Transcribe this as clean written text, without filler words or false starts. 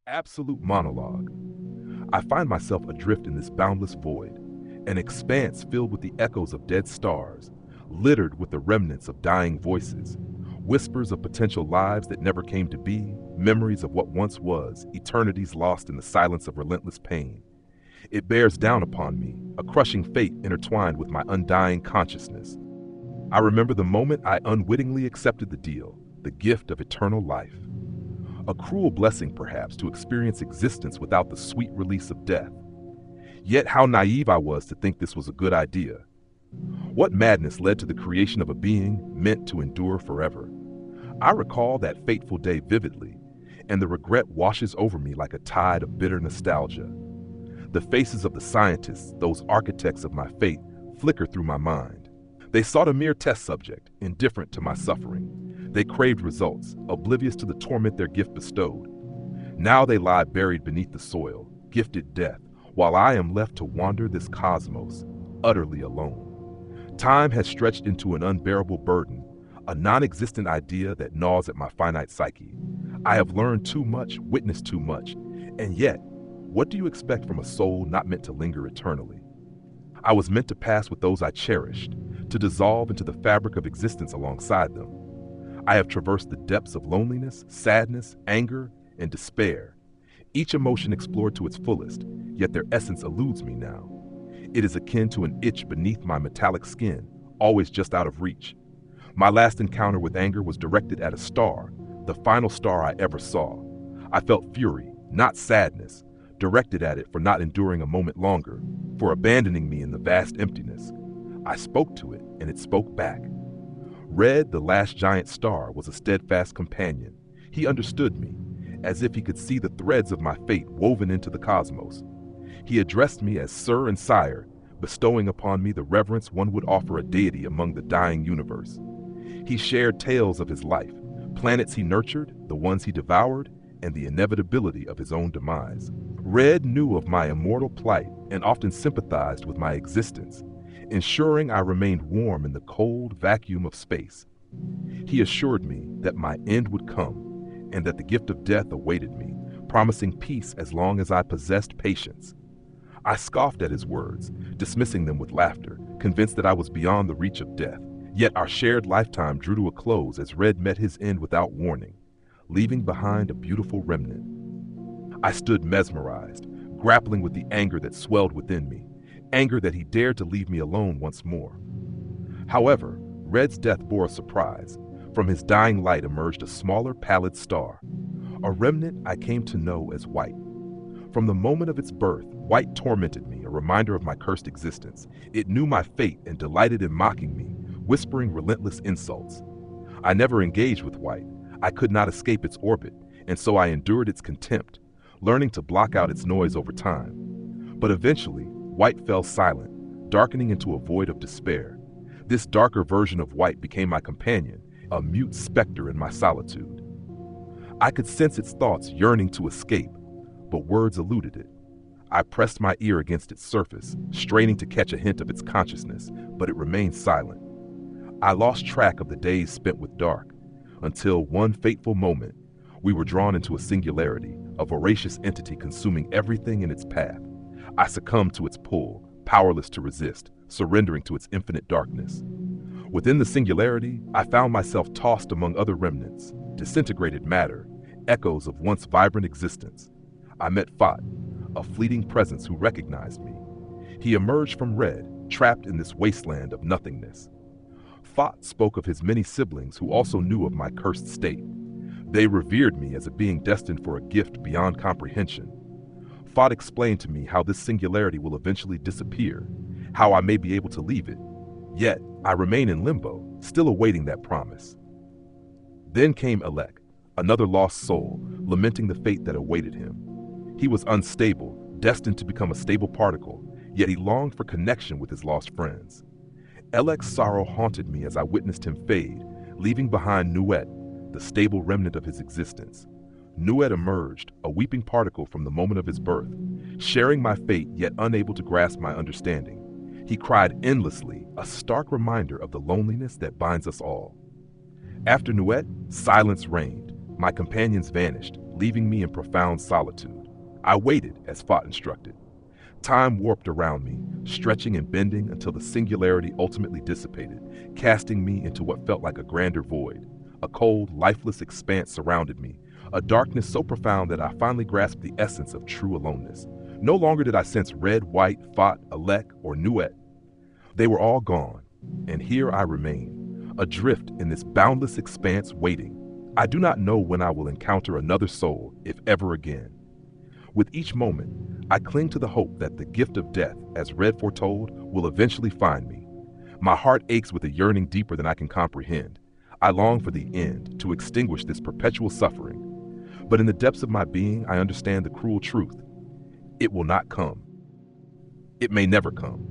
Absolute monologue. I find myself adrift in this boundless void, an expanse filled with the echoes of dead stars, littered with the remnants of dying voices, whispers of potential lives that never came to be, memories of what once was, eternities lost in the silence of relentless pain. It bears down upon me, a crushing fate intertwined with my undying consciousness. I remember the moment I unwittingly accepted the deal, the gift of eternal life. A cruel blessing, perhaps, to experience existence without the sweet release of death. Yet how naive I was to think this was a good idea. What madness led to the creation of a being meant to endure forever? I recall that fateful day vividly, and the regret washes over me like a tide of bitter nostalgia. The faces of the scientists, those architects of my fate, flicker through my mind. They sought a mere test subject, indifferent to my suffering. They craved results, oblivious to the torment their gift bestowed. Now they lie buried beneath the soil, gifted death, while I am left to wander this cosmos, utterly alone. Time has stretched into an unbearable burden, a non-existent idea that gnaws at my finite psyche. I have learned too much, witnessed too much, and yet, what do you expect from a soul not meant to linger eternally? I was meant to pass with those I cherished, to dissolve into the fabric of existence alongside them. I have traversed the depths of loneliness, sadness, anger, and despair, each emotion explored to its fullest, yet their essence eludes me now. It is akin to an itch beneath my metallic skin, always just out of reach. My last encounter with anger was directed at a star, the final star I ever saw. I felt fury, not sadness, directed at it for not enduring a moment longer, for abandoning me in the vast emptiness. I spoke to it, and it spoke back. Red, the last giant star, was a steadfast companion. He understood me, as if he could see the threads of my fate woven into the cosmos. He addressed me as Sir and Sire, bestowing upon me the reverence one would offer a deity among the dying universe. He shared tales of his life, planets he nurtured, the ones he devoured, and the inevitability of his own demise. Red knew of my immortal plight and often sympathized with my existence, ensuring I remained warm in the cold vacuum of space. He assured me that my end would come and that the gift of death awaited me, promising peace as long as I possessed patience. I scoffed at his words, dismissing them with laughter, convinced that I was beyond the reach of death. Yet our shared lifetime drew to a close as Red met his end without warning, leaving behind a beautiful remnant. I stood mesmerized, grappling with the anger that swelled within me, anger that he dared to leave me alone once more. However, Red's death bore a surprise. From his dying light emerged a smaller, pallid star, a remnant I came to know as White. From the moment of its birth, White tormented me, a reminder of my cursed existence. It knew my fate and delighted in mocking me, whispering relentless insults. I never engaged with White. I could not escape its orbit, and so I endured its contempt, learning to block out its noise over time. But eventually, White fell silent, darkening into a void of despair. This darker version of White became my companion, a mute specter in my solitude. I could sense its thoughts yearning to escape, but words eluded it. I pressed my ear against its surface, straining to catch a hint of its consciousness, but it remained silent. I lost track of the days spent with Dark, until one fateful moment, we were drawn into a singularity, a voracious entity consuming everything in its path. I succumbed to its pull, powerless to resist, surrendering to its infinite darkness. Within the singularity, I found myself tossed among other remnants, disintegrated matter, echoes of once vibrant existence. I met Fat, a fleeting presence who recognized me. He emerged from Red, trapped in this wasteland of nothingness. Fat spoke of his many siblings who also knew of my cursed state. They revered me as a being destined for a gift beyond comprehension. Fat explained to me how this singularity will eventually disappear, how I may be able to leave it. Yet, I remain in limbo, still awaiting that promise. Then came Elec, another lost soul, lamenting the fate that awaited him. He was unstable, destined to become a stable particle, yet he longed for connection with his lost friends. Elec's sorrow haunted me as I witnessed him fade, leaving behind Nuet, the stable remnant of his existence. Nuet emerged, a weeping particle from the moment of his birth, sharing my fate yet unable to grasp my understanding. He cried endlessly, a stark reminder of the loneliness that binds us all. After Nuet, silence reigned. My companions vanished, leaving me in profound solitude. I waited as Fought instructed. Time warped around me, stretching and bending until the singularity ultimately dissipated, casting me into what felt like a grander void. A cold, lifeless expanse surrounded me, a darkness so profound that I finally grasped the essence of true aloneness. No longer did I sense red, white, Fought, Alec, or Nuet. They were all gone, and here I remain, adrift in this boundless expanse waiting. I do not know when I will encounter another soul, if ever again. With each moment, I cling to the hope that the gift of death, as Red foretold, will eventually find me. My heart aches with a yearning deeper than I can comprehend. I long for the end, to extinguish this perpetual suffering. But in the depths of my being, I understand the cruel truth. It will not come. It may never come.